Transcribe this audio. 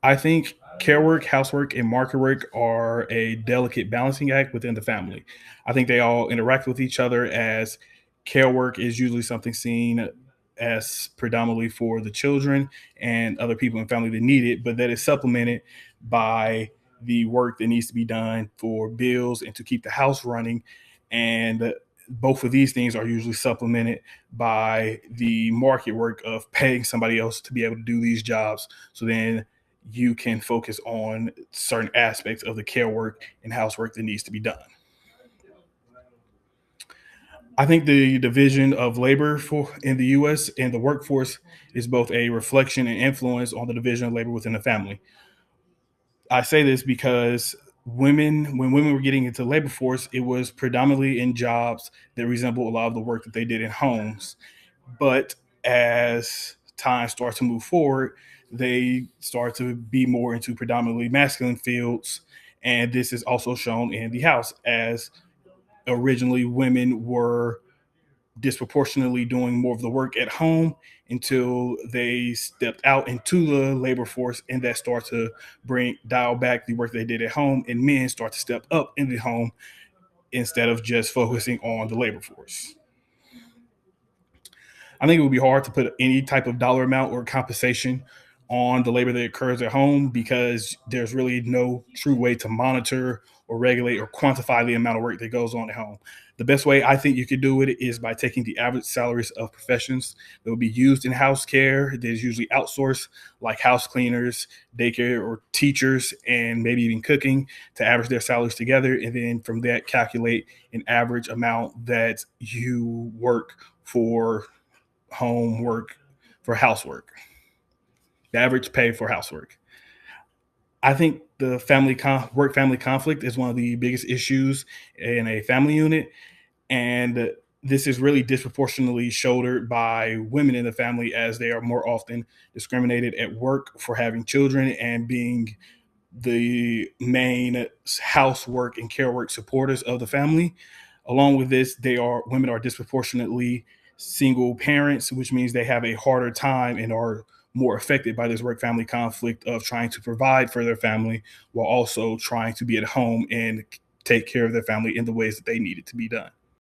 I think care work, housework, and market work are a delicate balancing act within the family. I think they all interact with each other, as care work is usually something seen as predominantly for the children and other people in the family that need it, but that is supplemented by the work that needs to be done for bills and to keep the house running. And both of these things are usually supplemented by the market work of paying somebody else to be able to do these jobs. So then you can focus on certain aspects of the care work and housework that needs to be done. I think the division of labor for in the U.S. and the workforce is both a reflection and influence on the division of labor within the family. I say this because when women were getting into the labor force, it was predominantly in jobs that resemble a lot of the work that they did in homes. But as time starts to move forward, they start to be more into predominantly masculine fields. And this is also shown in the house, as originally women were disproportionately doing more of the work at home until they stepped out into the labor force, and that starts to bring dial back the work they did at home, and men start to step up in the home instead of just focusing on the labor force. I think it would be hard to put any type of dollar amount or compensation on the labor that occurs at home, because there's really no true way to monitor or regulate or quantify the amount of work that goes on at home. The best way I think you could do it is by taking the average salaries of professions that will be used in house care that is usually outsourced, like house cleaners, daycare, or teachers, and maybe even cooking, to average their salaries together. And then from that, calculate an average amount that you work for homework, for housework, the average pay for housework. I think the work family conflict is one of the biggest issues in a family unit, and this is really disproportionately shouldered by women in the family, as they are more often discriminated at work for having children and being the main housework and care work supporters of the family. Along with this, they are women are disproportionately single parents, which means they have a harder time and are more affected by this work family conflict of trying to provide for their family while also trying to be at home and take care of their family in the ways that they need it to be done.